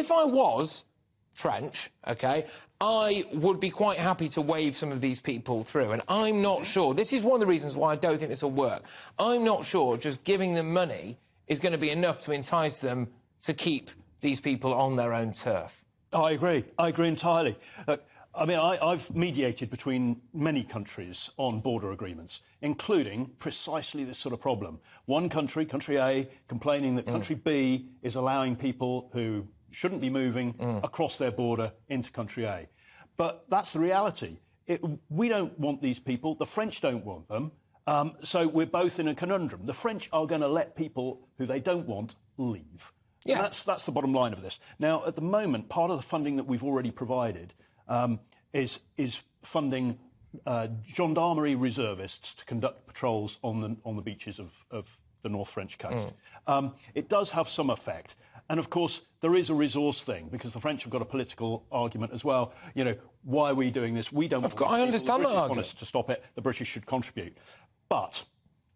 if I was French, OK, I would be quite happy to wave some of these people through. And I'm not sure, this is one of the reasons why I don't think this will work. I'm not sure just giving them money is going to be enough to entice them to keep these people on their own turf. I agree entirely. I mean, I've mediated between many countries on border agreements, including precisely this sort of problem. One country, country A, complaining that country B is allowing people who shouldn't be moving across their border into country A. But that's the reality. We don't want these people. The French don't want them. So we're both in a conundrum. The French are going to let people who they don't want leave. Yes. That's the bottom line of this. Now, at the moment, part of the funding that we've already provided is funding gendarmerie reservists to conduct patrols on the beaches of the North French coast. It does have some effect. And, of course, there is a resource thing, because the French have got a political argument as well. You know, why are we doing this? We don't I understand that argument. The British want us to stop it. The British should contribute. But,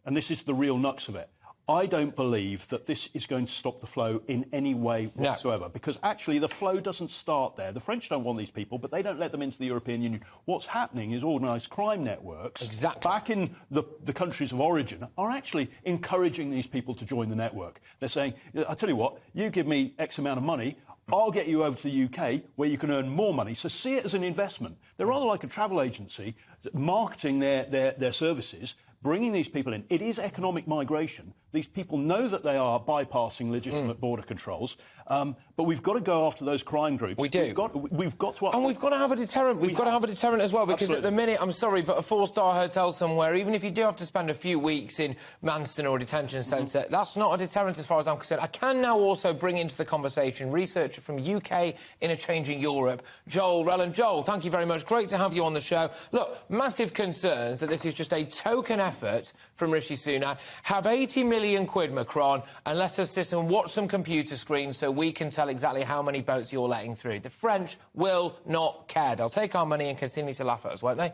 and this is the real nux of it, I don't believe that this is going to stop the flow in any way whatsoever, because actually the flow doesn't start there. The French don't want these people, but they don't let them into the European Union. What's happening is organised crime networks back in the countries of origin are actually encouraging these people to join the network. They're saying, I'll tell you what, you give me X amount of money, I'll get you over to the UK where you can earn more money. So see it as an investment. They're rather like a travel agency marketing their services, bringing these people in. It is economic migration. These people know that they are bypassing legitimate border controls, but we've got to go after those crime groups. We do. We've got to... And we've got to have a deterrent. We've got to have a deterrent as well, because at the minute, I'm sorry, but a four-star hotel somewhere, even if you do have to spend a few weeks in Manston or a detention centre, that's not a deterrent as far as I'm concerned. I can now also bring into the conversation researcher from UK in a Changing Europe, Joel Relland. Joel, thank you very much. Great to have you on the show. Look, massive concerns that this is just a token effort from Rishi Sunak. Have 80 million quid, Macron, and let us sit and watch some computer screens so we can tell exactly how many boats you're letting through. The French will not care. They'll take our money and continue to laugh at us, won't they?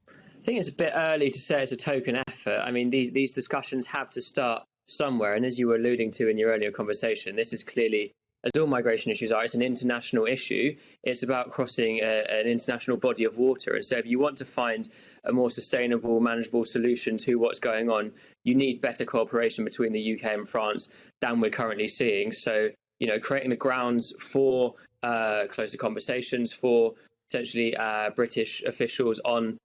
I think it's a bit early to say it's a token effort. I mean, these discussions have to start somewhere, and as you were alluding to in your earlier conversation, this is clearly, as all migration issues are, it's an international issue. It's about crossing an international body of water. And so if you want to find a more sustainable, manageable solution to what's going on, you need better cooperation between the UK and France than we're currently seeing. So, you know, creating the grounds for closer conversations, for potentially British officials on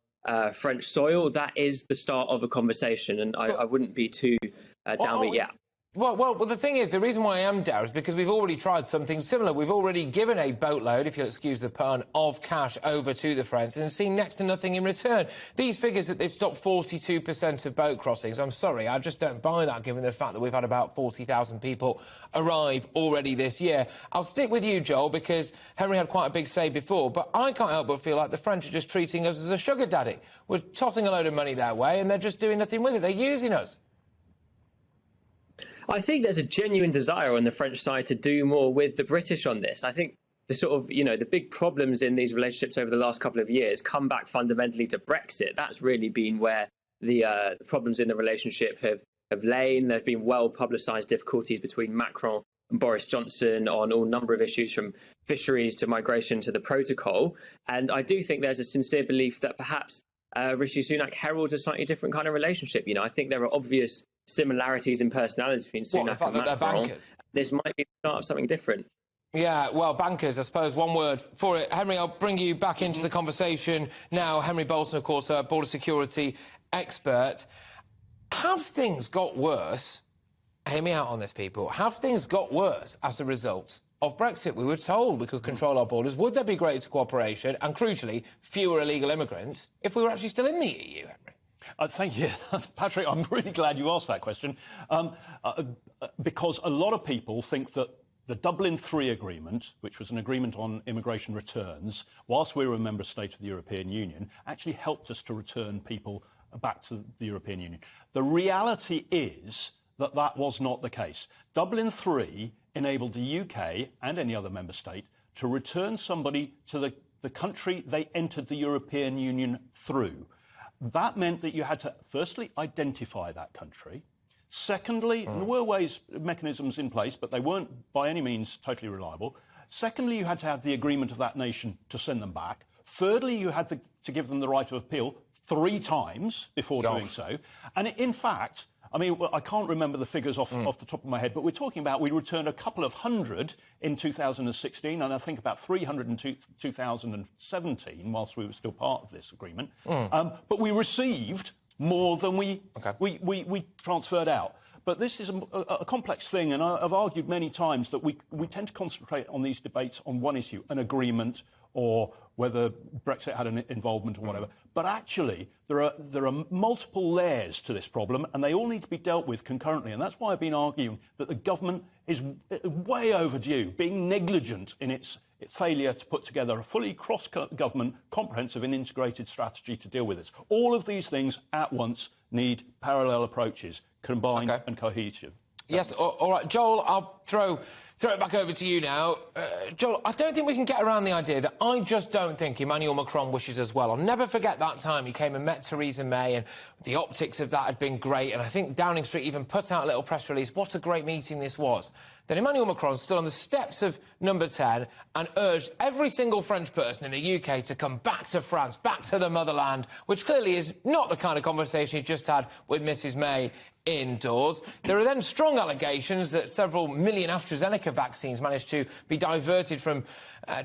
French soil, that is the start of a conversation. And I wouldn't be too downbeat yet. Well, the thing is, the reason why I am down is because we've already tried something similar. We've already given a boatload, if you'll excuse the pun, of cash over to the French and seen next to nothing in return. These figures that they've stopped 42% of boat crossings, I'm sorry, I just don't buy that, given the fact that we've had about 40,000 people arrive already this year. I'll stick with you, Joel, because Henry had quite a big say before, but I can't help but feel like the French are just treating us as a sugar daddy. We're tossing a load of money their way and they're just doing nothing with it. They're using us. I think there's a genuine desire on the French side to do more with the British on this. I think the sort of, you know, the big problems in these relationships over the last couple of years come back fundamentally to Brexit. That's really been where the problems in the relationship have lain. There've been well-publicised difficulties between Macron and Boris Johnson on all number of issues, from fisheries to migration to the protocol. And I do think there's a sincere belief that perhaps Rishi Sunak heralds a slightly different kind of relationship. You know, I think there are obvious similarities in personalities between Sunak and Macron. This might be the start of something different. Yeah, well, bankers, I suppose, one word for it. Henry, I'll bring you back into the conversation now. Henry Bolton, of course, a border security expert. Have things got worse? Hear me out on this, people. Have things got worse as a result of Brexit? We were told we could control our borders. Would there be greater cooperation and, crucially, fewer illegal immigrants if we were actually still in the EU, Henry? Thank you, Patrick. I'm really glad you asked that question, because a lot of people think that the Dublin III agreement, which was an agreement on immigration returns, whilst we were a member state of the European Union, actually helped us to return people back to the European Union. The reality is that that was not the case. Dublin III enabled the UK and any other member state to return somebody to the country they entered the European Union through. That meant that you had to, firstly, identify that country. Secondly, there were mechanisms in place, but they weren't by any means totally reliable. Secondly, you had to have the agreement of that nation to send them back. Thirdly, you had to give them the right of appeal 3 times before doing so. And in fact, I mean, I can't remember the figures off the top of my head, but we're talking about we returned a couple of hundred in 2016, and I think about 300 in 2017, whilst we were still part of this agreement. But we received more than we transferred out. But this is a complex thing, and I've argued many times that we tend to concentrate on these debates on one issue, an agreement, or whether Brexit had an involvement or whatever. But actually, there are multiple layers to this problem, and they all need to be dealt with concurrently. And that's why I've been arguing that the government is way overdue, being negligent in its failure to put together a fully cross-government, comprehensive and integrated strategy to deal with this. All of these things at once need parallel approaches, combined and cohesive. Yes, all right. Joel, I'll throw it back over to you now. Joel, I don't think we can get around the idea that I just don't think Emmanuel Macron wishes us well. I'll never forget that time he came and met Theresa May, and the optics of that had been great. And I think Downing Street even put out a little press release, what a great meeting this was. Then Emmanuel Macron stood on the steps of Number 10 and urged every single French person in the UK to come back to France, back to the motherland, which clearly is not the kind of conversation he just had with Mrs May indoors. There are then strong allegations that several million AstraZeneca vaccines managed to be diverted from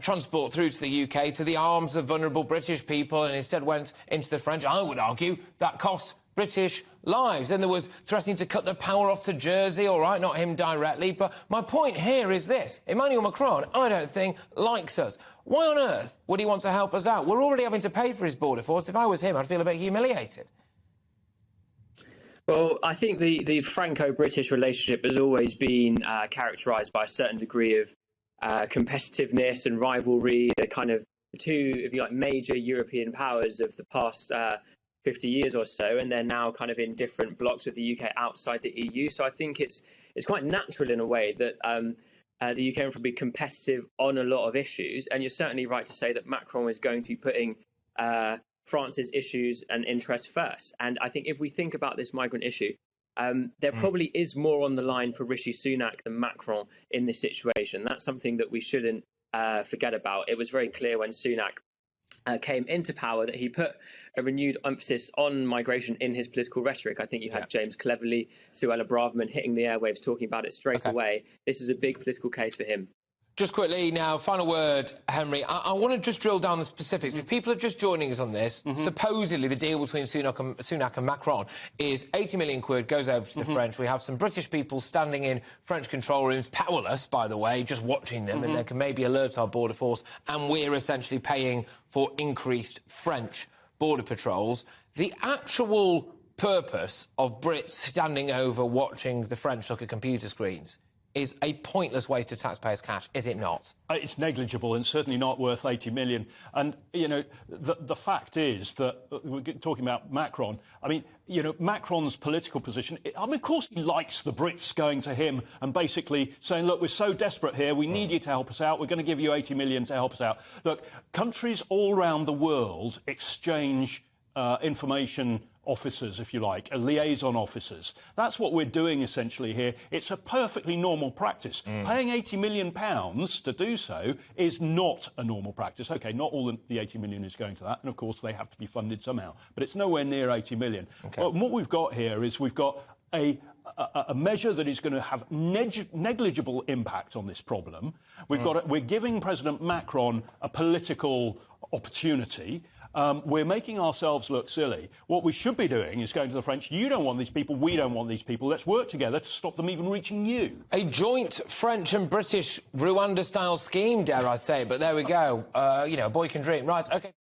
transport through to the UK to the arms of vulnerable British people and instead went into the French. I would argue that cost British lives. Then there was threatening to cut the power off to Jersey, all right, not him directly, but my point here is this. Emmanuel Macron, I don't think, likes us. Why on earth would he want to help us out? We're already having to pay for his border force. If I was him, I'd feel a bit humiliated. Well, I think the Franco-British relationship has always been characterised by a certain degree of competitiveness and rivalry. The kind of two, if you like, major European powers of the past 50 years or so, and they're now kind of in different blocks of the UK outside the EU. So I think it's quite natural in a way that the UK will be competitive on a lot of issues. And you're certainly right to say that Macron is going to be putting France's issues and interests first. And I think if we think about this migrant issue, there probably is more on the line for Rishi Sunak than Macron in this situation. That's something that we shouldn't forget about. It was very clear when Sunak came into power that he put a renewed emphasis on migration in his political rhetoric. I think you had James Cleverly, Suella Braverman hitting the airwaves talking about it straight away. This is a big political case for him. Just quickly now, final word, Henry. I want to just drill down the specifics. If people are just joining us on this, supposedly the deal between Sunak and Macron is 80 million quid goes over to the French. We have some British people standing in French control rooms, powerless, by the way, just watching them, and they can maybe alert our border force, and we're essentially paying for increased French border patrols. The actual purpose of Brits standing over watching the French look at computer screens is a pointless waste of taxpayers' cash, is it not? It's negligible and certainly not worth 80 million. And, you know, the fact is that we're talking about Macron. I mean, you know, Macron's political position, I mean, of course he likes the Brits going to him and basically saying, look, we're so desperate here, we need you to help us out, we're going to give you 80 million to help us out. Look, countries all around the world exchange information officers, if you like, liaison officers. That's what we're doing essentially here. It's a perfectly normal practice. Paying £80 million to do so is not a normal practice. OK, not all the 80 million is going to that, and of course they have to be funded somehow, but it's nowhere near 80 million. Well, what we've got here is we've got a measure that is going to have negligible impact on this problem. We're giving President Macron a political opportunity. We're making ourselves look silly. What we should be doing is going to the French, you don't want these people, we don't want these people, let's work together to stop them even reaching you. A joint French and British Rwanda-style scheme, dare I say, but there we go. You know, a boy can dream. Right, OK.